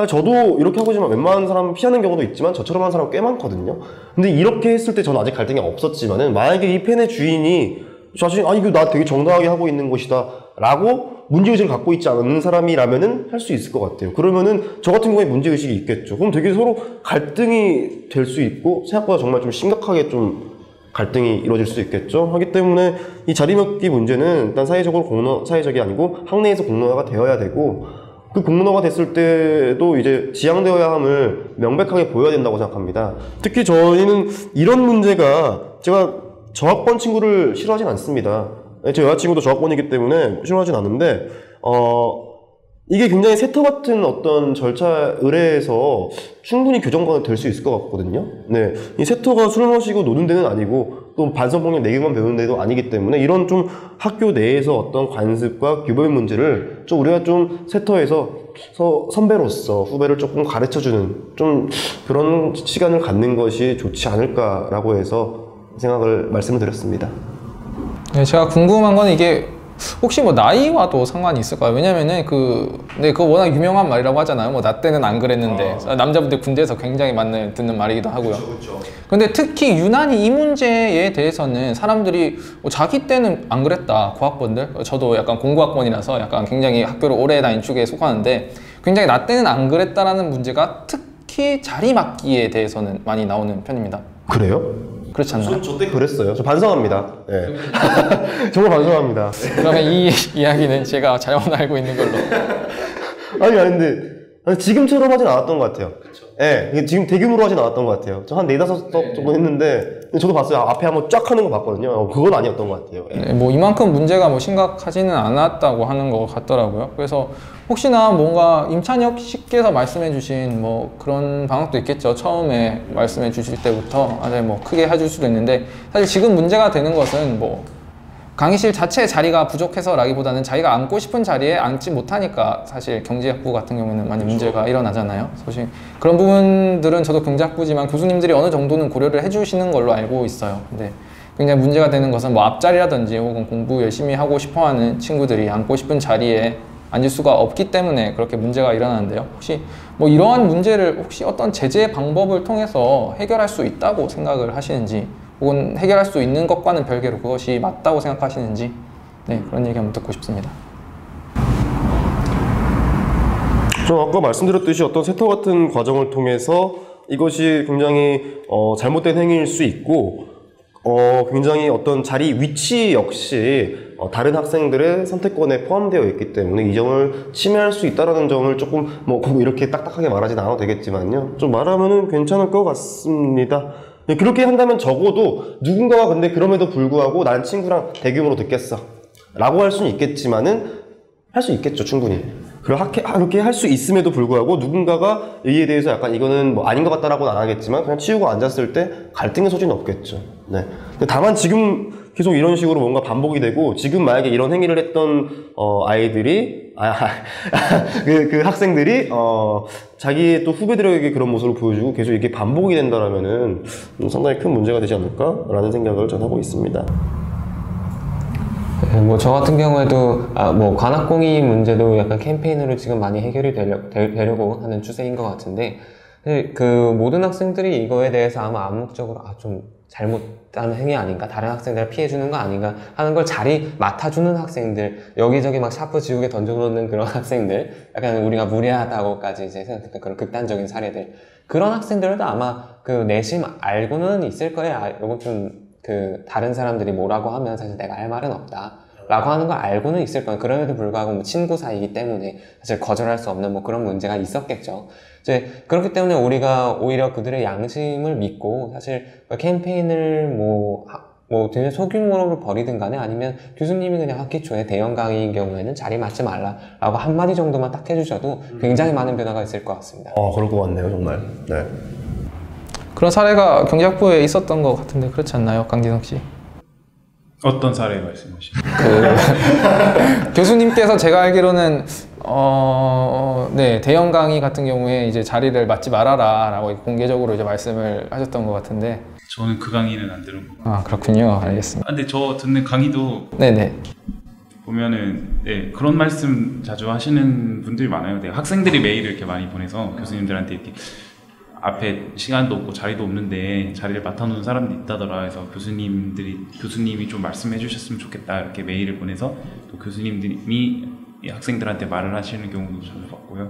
저도 이렇게 하고 있지만 웬만한 사람 피하는 경우도 있지만 저처럼 하는 사람 꽤 많거든요. 근데 이렇게 했을 때 저는 아직 갈등이 없었지만은 만약에 이 펜의 주인이 자신이 이거 나 되게 정당하게 하고 있는 것이다 라고 문제의식을 갖고 있지 않는 사람이라면은 할 수 있을 것 같아요. 그러면은 저 같은 경우에 문제의식이 있겠죠. 그럼 되게 서로 갈등이 될 수 있고 생각보다 정말 좀 심각하게 좀 갈등이 이루어질 수 있겠죠. 하기 때문에 이 자리맡기 문제는 일단 사회적이 아니고 학내에서 공론화가 되어야 되고 그 공론화가 됐을 때도 이제 지양되어야 함을 명백하게 보여야 된다고 생각합니다. 특히 저희는 이런 문제가 제가 저학번 친구를 싫어하진 않습니다. 제 여자친구도 저학번이기 때문에 싫어하진 않는데 이게 굉장히 세터 같은 어떤 절차 의뢰에서 충분히 교정가 될 수 있을 것 같거든요. 네, 이 세터가 술 마시고 노는 데는 아니고 또 반성폭력 내기만 배우는 데도 아니기 때문에 이런 좀 학교 내에서 어떤 관습과 규범 문제를 좀 우리가 좀 세터에서 선배로서 후배를 조금 가르쳐주는 좀 그런 시간을 갖는 것이 좋지 않을까라고 해서 말씀을 드렸습니다. 네, 제가 궁금한 건 이게 혹시 나이와도 상관이 있을까요? 왜냐면은 그거 워낙 유명한 말이라고 하잖아요. 나 때는 안 그랬는데 남자분들 군대에서 굉장히 듣는 말이기도 하고요. 근데 특히 유난히 이 문제에 대해서는 사람들이 자기 때는 안 그랬다. 고학번들 저도 약간 공고학번이라서 약간 굉장히 학교를 오래 다닌 쪽에 속하는데 굉장히 나 때는 안 그랬다라는 문제가 특히 자리맡기에 대해서는 많이 나오는 편입니다. 그래요? 그렇지 않나요? 저 때 그랬어요. 저 반성합니다. 네. 정말 반성합니다. 그러면 이 이야기는 제가 잘못 알고 있는 걸로. 근데 지금처럼 하진 않았던 것 같아요. 그쵸. 네, 지금 대규모로 하진 않았던 것 같아요. 저 한 4-5석 정도 했는데 저도 봤어요. 앞에 한번 쫙 하는 거 봤거든요. 그건 아니었던 것 같아요. 네. 네, 이만큼 문제가 심각하지는 않았다고 하는 것 같더라고요. 그래서 혹시나 뭔가 임찬혁 씨께서 말씀해 주신 그런 방법도 있겠죠. 처음에 말씀해 주실 때부터 아주 크게 해줄 수도 있는데 사실 지금 문제가 되는 것은 강의실 자체의 자리가 부족해서라기보다는 자기가 앉고 싶은 자리에 앉지 못하니까 사실 경제학부 같은 경우는 많이 문제가 일어나잖아요. 사실 그런 부분들은 저도 경제학부지만 교수님들이 어느 정도는 고려를 해주시는 걸로 알고 있어요. 근데 굉장히 문제가 되는 것은 앞자리라든지 혹은 공부 열심히 하고 싶어하는 친구들이 앉고 싶은 자리에 앉을 수가 없기 때문에 그렇게 문제가 일어나는데요. 혹시 이러한 문제를 혹시 어떤 제재 방법을 통해서 해결할 수 있다고 생각을 하시는지 혹은 해결할 수 있는 것과는 별개로 그것이 맞다고 생각하시는지 그런 얘기 한번 듣고 싶습니다. 저 아까 말씀드렸듯이 어떤 세터 같은 과정을 통해서 이것이 굉장히 잘못된 행위일 수 있고 굉장히 어떤 자리 위치 역시 다른 학생들의 선택권에 포함되어 있기 때문에 이 점을 침해할 수 있다는 점을 조금 이렇게 딱딱하게 말하진 않아도 되겠지만요. 좀 말하면은 괜찮을 것 같습니다. 그렇게 한다면 적어도 누군가가 근데 그럼에도 불구하고 난 친구랑 대규모로 듣겠어 라고 할 수는 있겠지만은 할 수 있겠죠, 충분히. 그렇게 할 수 있음에도 불구하고 누군가가 이에 대해서 약간 이거는 아닌 것 같다라고는 안 하겠지만 그냥 치우고 앉았을 때 갈등의 소지는 없겠죠. 네. 근데 다만 지금 계속 이런 식으로 뭔가 반복이 되고 지금 만약에 이런 행위를 했던 아이들이 그 학생들이 자기의 또 후배들에게 그런 모습을 보여주고 계속 이게 반복이 된다라면은 상당히 큰 문제가 되지 않을까라는 생각을 저는 하고 있습니다. 저 같은 경우에도 관악공이 문제도 약간 캠페인으로 지금 많이 해결이 되려고 하는 추세인 것 같은데 사실 그 모든 학생들이 이거에 대해서 아마 암묵적으로 좀 잘못한 행위 아닌가, 다른 학생들을 피해주는 거 아닌가 하는 걸 자리 맡아주는 학생들, 여기저기 막 샤프 지우개 던져놓는 그런 학생들, 약간 우리가 무례하다고까지 이제 생각했던 그런 극단적인 사례들, 그런 학생들도 아마 그 내심 알고는 있을 거예요. 요거 좀 그 다른 사람들이 뭐라고 하면 사실 내가 할 말은 없다 라고 하는 걸 알고는 있을 거예요. 그럼에도 불구하고 뭐 친구 사이이기 때문에 사실 거절할 수 없는 뭐 그런 문제가 있었겠죠. 이제 그렇기 때문에 우리가 오히려 그들의 양심을 믿고 사실 캠페인을 뭐 되게 소규모로 벌이든 간에 아니면 교수님이 그냥 학기 초에 대형 강의인 경우에는 자리 맡지 말라라고 한마디 정도만 딱 해주셔도 굉장히 많은 변화가 있을 것 같습니다. 그럴 것 같네요, 정말. 네. 그런 사례가 경제학부에 있었던 것 같은데 그렇지 않나요, 강진석 씨? 어떤 사례 말씀하시죠? 교수님께서 제가 알기로는 네, 대형 강의 같은 경우에 이제 자리를 맡지 말아라라고 공개적으로 이제 말씀을 하셨던 것 같은데. 저는 그 강의는 안 들은 거. 그렇군요. 알겠습니다. 근데 저 듣는 강의도 네네. 보면은 네, 그런 말씀 자주 하시는 분들이 많아요. 네, 학생들이 메일을 이렇게 많이 보내서 교수님들한테 이렇게 앞에 시간도 없고 자리도 없는데 자리를 맡아놓은 사람도 있다더라 해서 교수님이 좀 말씀해 주셨으면 좋겠다 이렇게 메일을 보내서 또 교수님들이 학생들한테 말을 하시는 경우도 자주 봤고요.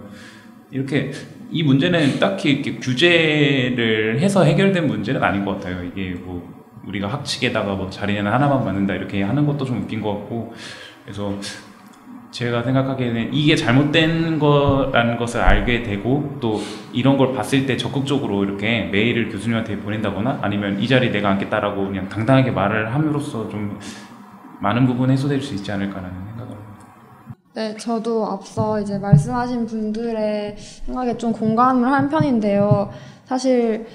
이렇게 이 문제는 딱히 이렇게 규제를 해서 해결된 문제는 아닌 것 같아요. 이게 뭐 우리가 학칙에다가 뭐 자리는 하나만 맞는다 이렇게 하는 것도 좀 웃긴 것 같고, 그래서 제가 생각하기에는 이게 잘못된 거라는 것을 알게 되고 또 이런 걸 봤을 때 적극적으로 이렇게 메일을 교수님한테 보낸다거나 아니면 이 자리에 내가 앉겠다라고 그냥 당당하게 말을 함으로써 좀 많은 부분 해소될 수 있지 않을까라는 생각을 합니다. 네, 저도 앞서 이제 말씀하신 분들의 생각에 좀 공감을 한 편인데요. 사실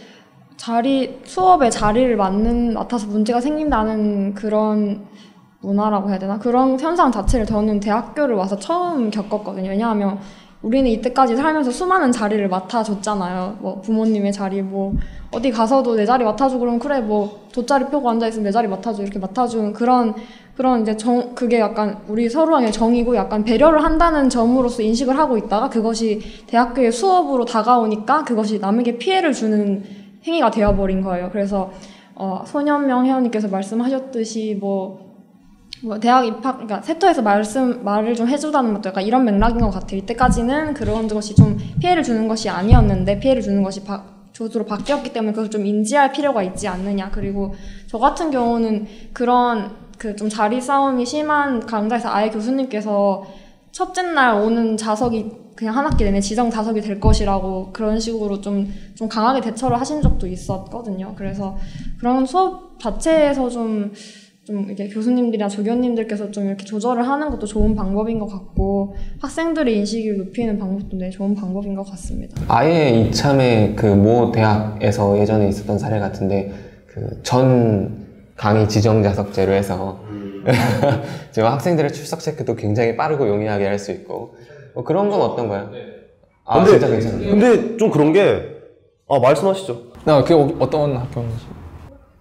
수업에 자리를 맡아서 문제가 생긴다는 그런 문화라고 해야 되나? 그런 현상 자체를 저는 대학교를 와서 처음 겪었거든요. 왜냐하면 우리는 이때까지 살면서 수많은 자리를 맡아줬잖아요. 뭐 부모님의 자리, 뭐 어디 가서도 내 자리 맡아주고 그러면 그래 뭐 돗자리 펴고 앉아있으면 내 자리 맡아줘 이렇게 맡아주는 그런 이제 그게 약간 우리 서로의 정이고 약간 배려를 한다는 점으로서 인식을 하고 있다가 그것이 대학교의 수업으로 다가오니까 그것이 남에게 피해를 주는 행위가 되어버린 거예요. 그래서 손현명 회원님께서 말씀하셨듯이 뭐 대학 입학, 그러니까 세터에서 말을 좀 해주다는 것도 약간 이런 맥락인 것 같아요. 이때까지는 그런 것이 좀 피해를 주는 것이 아니었는데 피해를 주는 것이 조수로 바뀌었기 때문에 그것을 좀 인지할 필요가 있지 않느냐. 그리고 저 같은 경우는 그런 좀 자리 싸움이 심한 강좌에서 아예 교수님께서 첫째 날 오는 자석이 그냥 한 학기 내내 지정 자석이 될 것이라고 그런 식으로 좀 강하게 대처를 하신 적도 있었거든요. 그래서 그런 수업 자체에서 좀 이렇게 교수님들이나 조교님들께서 좀 이렇게 조절을 하는 것도 좋은 방법인 것 같고 학생들의 인식을 높이는 방법도 좋은 방법인 것 같습니다. 아예 이참에 그 모 대학에서 예전에 있었던 사례 같은데 그 전 강의 지정 자석제로 해서 지금 학생들의 출석 체크도 굉장히 빠르고 용이하게 할 수 있고 뭐 그런 건 어떤가요? 근데, 진짜 괜찮아요. 근데 좀 그런 게 말씀하시죠. 그게 어떤 학교인지.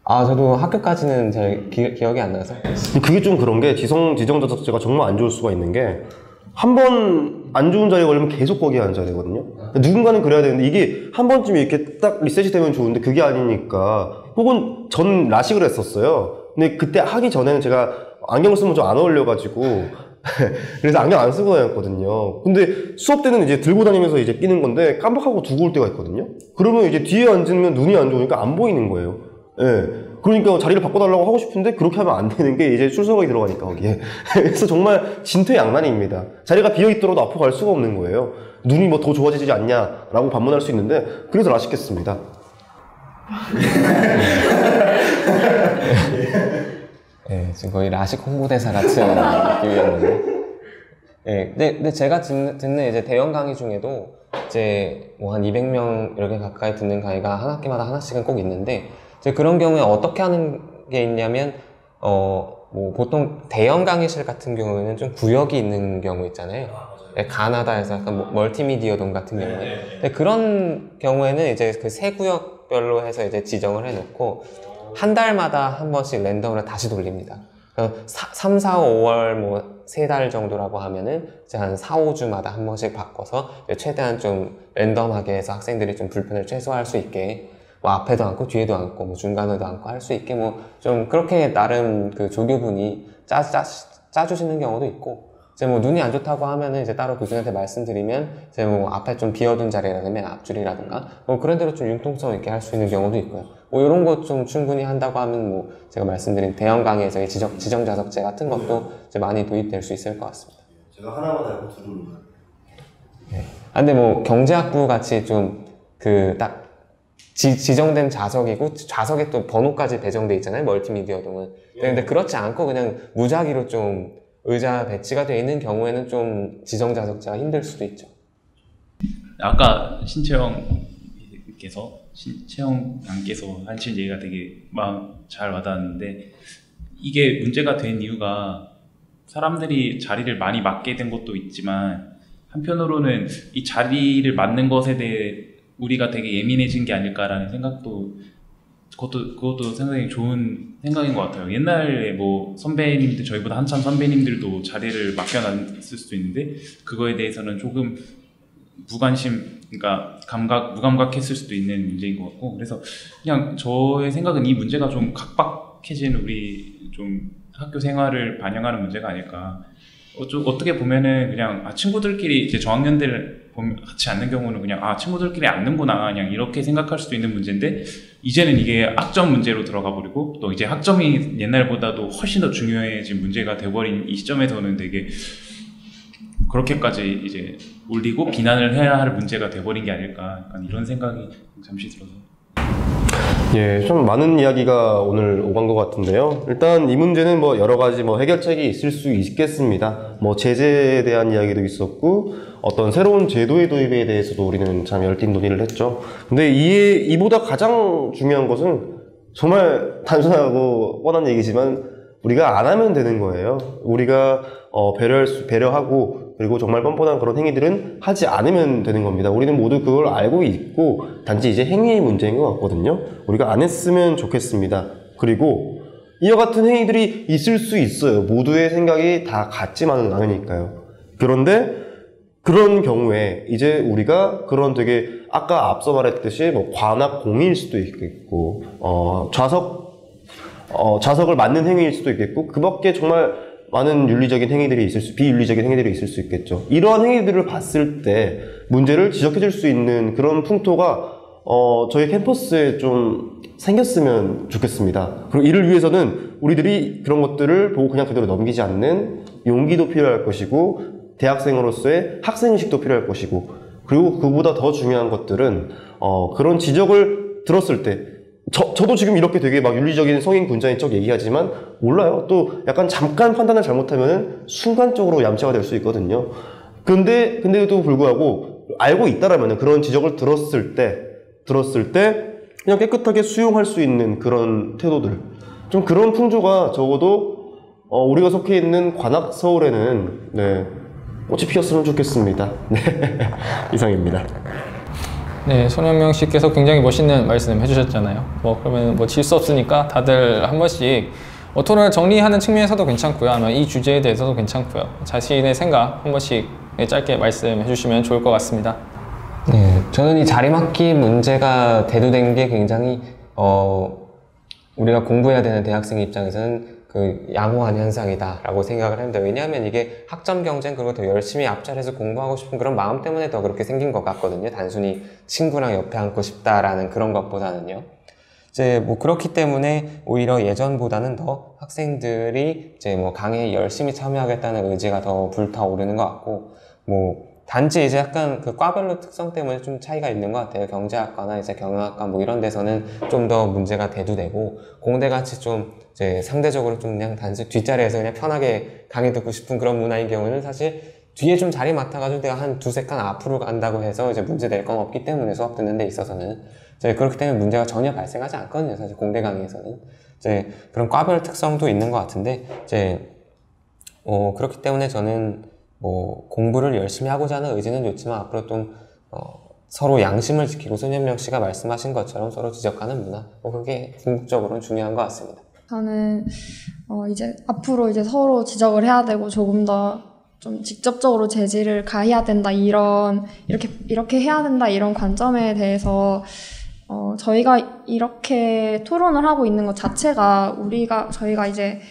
저도 학교까지는 잘 기억이 안 나서. 그게 좀 그런 게 지정자석제가 정말 안 좋을 수가 있는 게 한 번 안 좋은 자리에 걸리면 계속 거기에 앉아야 되거든요. 누군가는 그래야 되는데 이게 한 번쯤 이렇게 딱 리셋이 되면 좋은데 그게 아니니까 혹은 전 라식을 했었어요. 근데 그때 하기 전에는 제가 안경을 쓰면 좀 안 어울려가지고 그래서 안경 안 쓰고 다녔거든요. 근데 수업 때는 이제 들고 다니면서 이제 끼는 건데 깜빡하고 두고 올 때가 있거든요. 그러면 이제 뒤에 앉으면 눈이 안 좋으니까 안 보이는 거예요. 예. 그러니까 자리를 바꿔달라고 하고 싶은데 그렇게 하면 안 되는 게 이제 출석이 들어가니까 거기에. 그래서 정말 진퇴양난입니다. 자리가 비어있더라도 앞으로 갈 수가 없는 거예요. 눈이 뭐 더 좋아지지 않냐라고 반문할 수 있는데 그래서 라식했습니다. 네, 지금 거의 라식 홍보대사 같은 느낌이었는데. 네, 근데 제가 듣는 이제 대형 강의 중에도 이제 뭐 한 200명 이렇게 가까이 듣는 강의가 한 학기마다 하나씩은 꼭 있는데 이제 그런 경우에 어떻게 하는 게 있냐면 뭐 보통 대형 강의실 같은 경우에는 좀 구역이 있는 경우 있잖아요. 네, 가나다에서 약간 멀티미디어 돔 같은 경우에. 근데 그런 경우에는 이제 그 세 구역별로 해서 이제 지정을 해놓고 한 달마다 한 번씩 랜덤으로 다시 돌립니다. 3, 4, 5월 뭐 3달 정도라고 하면은 이제 한 4, 5주마다 한 번씩 바꿔서 최대한 좀 랜덤하게 해서 학생들이 좀 불편을 최소화할 수 있게 뭐 앞에도 앉고 뒤에도 앉고 뭐 중간에도 앉고 할 수 있게 뭐 좀 그렇게 나름 그 조교분이 짜주시는 경우도 있고, 이제 뭐 눈이 안 좋다고 하면은 이제 따로 교수한테 말씀드리면 이제 뭐 앞에 좀 비어둔 자리라든가 맨 앞줄이라든가 뭐 그런 대로 좀 융통성 있게 할 수 있는 경우도 있고요. 뭐 이런 것 좀 충분히 한다고 하면 뭐 제가 말씀드린 대형 강의에서의 지정 좌석제 같은 것도 이제 많이 도입될 수 있을 것 같습니다. 제가 하나만 알고 들읍니다. 네. 근데 뭐 경제학부 같이 좀 그 딱 지정된 좌석이고 좌석에 또 번호까지 배정돼 있잖아요, 멀티미디어 등은. 근데 그렇지 않고 그냥 무작위로 좀 의자 배치가 되어 있는 경우에는 좀 지정 좌석제가 힘들 수도 있죠. 아까 신채영 양께서 하신 얘기가 되게 마음 잘 와닿았는데, 이게 문제가 된 이유가 사람들이 자리를 많이 맡게 된 것도 있지만, 한편으로는 이 자리를 맡는 것에 대해 우리가 되게 예민해진 게 아닐까라는 생각도, 그것도 상당히 좋은 생각인 것 같아요. 옛날에 뭐 선배님들, 저희보다 한참 선배님들도 자리를 맡겨놨을 수도 있는데 그거에 대해서는 조금 그러니까 무감각했을 수도 있는 문제인 것 같고, 그래서 그냥 저의 생각은 이 문제가 좀 각박해진 우리 좀 학교 생활을 반영하는 문제가 아닐까. 어떻게 보면은 그냥 친구들끼리 이제 저학년들 같이 앉는 경우는 그냥 친구들끼리 앉는구나 그냥 이렇게 생각할 수도 있는 문제인데, 이제는 이게 학점 문제로 들어가 버리고 또 이제 학점이 옛날보다도 훨씬 더 중요해진 문제가 돼버린 이 시점에서는 되게 그렇게까지 이제 올리고 비난을 해야 할 문제가 돼버린 게 아닐까, 약간 이런 생각이 잠시 들어서. 예, 좀 많은 이야기가 오늘 오간 것 같은데요. 일단 이 문제는 뭐 여러 가지 뭐 해결책이 있을 수 있겠습니다. 뭐 제재에 대한 이야기도 있었고, 어떤 새로운 제도의 도입에 대해서도 우리는 참 열띤 논의를 했죠. 근데 이보다 가장 중요한 것은 정말 단순하고 뻔한 얘기지만 우리가 안 하면 되는 거예요. 우리가 배려하고 그리고 정말 뻔뻔한 그런 행위들은 하지 않으면 되는 겁니다. 우리는 모두 그걸 알고 있고 단지 이제 행위의 문제인 것 같거든요. 우리가 안 했으면 좋겠습니다. 그리고 이와 같은 행위들이 있을 수 있어요. 모두의 생각이 다 같지만은 않으니까요. 그런데 그런 경우에 이제 우리가 그런 되게 아까 앞서 말했듯이 뭐 관악 공의일 수도 있겠고 좌석을 맡는 행위일 수도 있겠고, 그 밖에 정말 많은 윤리적인 행위들이 비윤리적인 행위들이 있을 수 있겠죠. 이러한 행위들을 봤을 때 문제를 지적해 줄 수 있는 그런 풍토가 저희 캠퍼스에 좀 생겼으면 좋겠습니다. 그리고 이를 위해서는 우리들이 그런 것들을 보고 그냥 그대로 넘기지 않는 용기도 필요할 것이고, 대학생으로서의 학생의식도 필요할 것이고, 그리고 그보다 더 중요한 것들은 그런 지적을 들었을 때 저도 지금 이렇게 되게 막 윤리적인 성인 군자인 척 얘기하지만 몰라요. 또 약간 잠깐 판단을 잘못하면 순간적으로 얌체가 될 수 있거든요. 근데도 불구하고 알고 있다라면 그런 지적을 들었을 때 그냥 깨끗하게 수용할 수 있는 그런 태도들, 좀 그런 풍조가 적어도 우리가 속해 있는 관악서울에는 꽃이 피었으면 좋겠습니다. 네. 이상입니다. 네, 손현명 씨께서 굉장히 멋있는 말씀 해주셨잖아요. 그러면 질 수 없으니까 다들 한 번씩 토론을 정리하는 측면에서도 괜찮고요. 아니면 이 주제에 대해서도 괜찮고요. 자신의 생각 한 번씩 짧게 말씀해 주시면 좋을 것 같습니다. 네, 저는 이 자리맡기 문제가 대두된 게 굉장히 우리가 공부해야 되는 대학생 입장에서는 그 양호한 현상이다라고 생각을 합니다. 왜냐하면 이게 학점 경쟁, 그리고 더 열심히 앞자리에서 공부하고 싶은 그런 마음 때문에 더 그렇게 생긴 것 같거든요. 단순히 친구랑 옆에 앉고 싶다라는 그런 것보다는요. 이제 뭐 그렇기 때문에 오히려 예전보다는 더 학생들이 이제 뭐 강의에 열심히 참여하겠다는 의지가 더 불타오르는 것 같고, 뭐 단지 이제 약간 그 과별로 특성 때문에 좀 차이가 있는 것 같아요. 경제학과나 이제 경영학과 뭐 이런 데서는 좀 더 문제가 대두되고, 공대같이 좀 이제 상대적으로 좀 그냥 단지 뒷자리에서 그냥 편하게 강의 듣고 싶은 그런 문화인 경우는 사실 뒤에 좀 자리 맡아가지고 내가 한 두세 칸 앞으로 간다고 해서 이제 문제 될 건 없기 때문에 수업 듣는 데 있어서는 이제 그렇기 때문에 문제가 전혀 발생하지 않거든요. 사실 공대 강의에서는 이제 그런 과별 특성도 있는 것 같은데, 이제 그렇기 때문에 저는 뭐 공부를 열심히 하고자 하는 의지는 좋지만 앞으로 좀 서로 양심을 지키고 손현명 씨가 말씀하신 것처럼 서로 지적하는 문화, 그게 궁극적으로는 중요한 것 같습니다. 저는 이제 앞으로 이제 서로 지적을 해야 되고 조금 더 좀 직접적으로 제지를 가해야 된다 이렇게 해야 된다 이런 관점에 대해서 저희가 이렇게 토론을 하고 있는 것 자체가 저희가 이제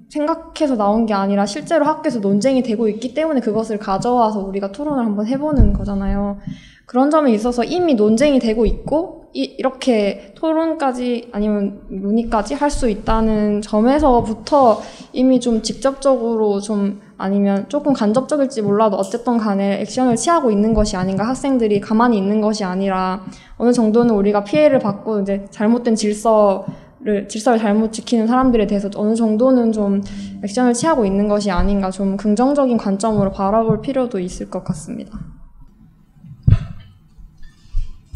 생각해서 나온 게 아니라 실제로 학교에서 논쟁이 되고 있기 때문에 그것을 가져와서 우리가 토론을 한번 해보는 거잖아요. 그런 점에 있어서 이미 논쟁이 되고 있고 이렇게 토론까지 아니면 논의까지 할 수 있다는 점에서부터 이미 좀 직접적으로 좀 아니면 조금 간접적일지 몰라도 어쨌든 간에 액션을 취하고 있는 것이 아닌가, 학생들이 가만히 있는 것이 아니라 어느 정도는 우리가 피해를 받고 이제 잘못된 질서를 잘못 지키는 사람들에 대해서 어느 정도는 좀 액션을 취하고 있는 것이 아닌가, 좀 긍정적인 관점으로 바라볼 필요도 있을 것 같습니다.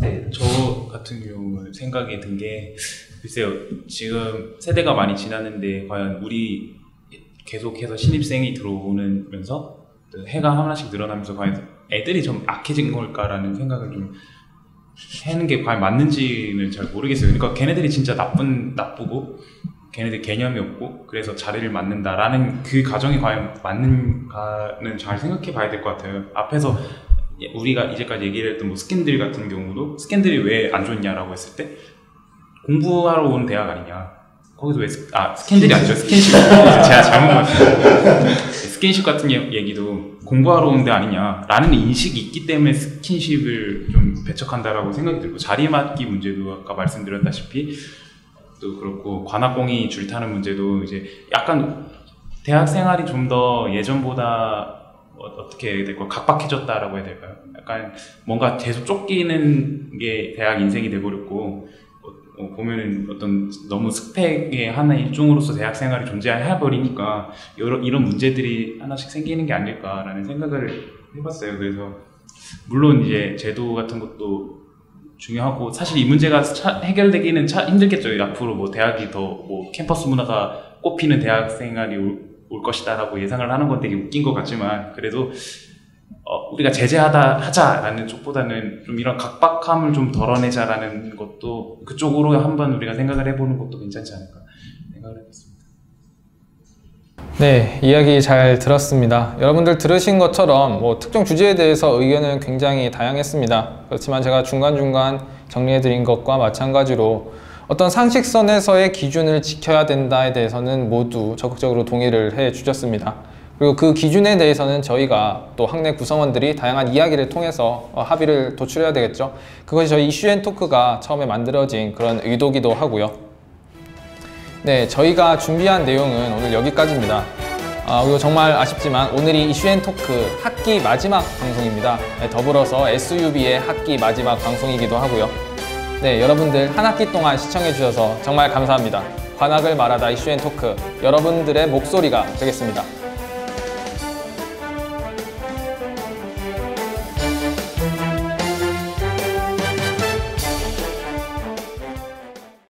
네, 저 같은 경우는 생각이 든 게 글쎄요, 지금 세대가 많이 지났는데 과연 우리 계속해서 신입생이 들어오면서 해가 하나씩 늘어나면서 과연 애들이 좀 악해진 걸까라는 생각을 좀 하는 게 과연 맞는지는 잘 모르겠어요. 그러니까 걔네들이 진짜 나쁘고 걔네들 개념이 없고 그래서 자리를 맡는다라는 그 가정이 과연 맞는가는 잘 생각해 봐야 될 것 같아요. 앞에서 우리가 이제까지 얘기를 했던 뭐 스캔들 같은 경우도 스캔들이 왜 안 좋냐라고 했을 때 공부하러 온 대학 아니냐, 거기서 왜 스캔들이 아니죠, 스킨십. 제가 잘못 말했어요. 스킨십 같은 얘기도 공부하러 온 데 아니냐라는 인식이 있기 때문에 스킨십을 좀 배척한다라고 생각이 들고, 자리맡기 문제도 아까 말씀드렸다시피 또 그렇고, 관악공이 줄타는 문제도 이제 약간 대학 생활이 좀 더 예전보다 어떻게 될까, 각박해졌다라고 해야 될까요? 약간 뭔가 계속 쫓기는 게 대학 인생이 돼버렸고, 보면은 어떤 너무 스펙의 하나의 일종으로서 대학 생활이 존재해버리니까 이런 문제들이 하나씩 생기는 게 아닐까라는 생각을 해봤어요. 그래서 물론 이제 제도 같은 것도 중요하고, 사실 이 문제가 해결되기는 힘들겠죠. 앞으로 뭐 대학이 더 뭐 캠퍼스 문화가 꽃피는 대학 생활이 올 것이다라고 예상을 하는 건 되게 웃긴 것 같지만, 그래도 우리가 하자라는 쪽보다는 좀 이런 각박함을 좀 덜어내자라는 것도, 그쪽으로 한번 우리가 생각을 해보는 것도 괜찮지 않을까 생각을 해봤습니다. 네, 이야기 잘 들었습니다. 여러분들 들으신 것처럼 뭐 특정 주제에 대해서 의견은 굉장히 다양했습니다. 그렇지만 제가 중간중간 정리해드린 것과 마찬가지로 어떤 상식선에서의 기준을 지켜야 된다에 대해서는 모두 적극적으로 동의를 해 주셨습니다. 그리고 그 기준에 대해서는 저희가 또 학내 구성원들이 다양한 이야기를 통해서 합의를 도출해야 되겠죠. 그것이 저희 이슈앤토크가 처음에 만들어진 그런 의도기도 하고요. 네, 저희가 준비한 내용은 오늘 여기까지입니다. 그리고 정말 아쉽지만 오늘이 이슈앤토크 학기 마지막 방송입니다. 네, 더불어서 SUB의 학기 마지막 방송이기도 하고요. 네, 여러분들 한 학기 동안 시청해주셔서 정말 감사합니다. 관악을 말하다 이슈앤토크, 여러분들의 목소리가 되겠습니다.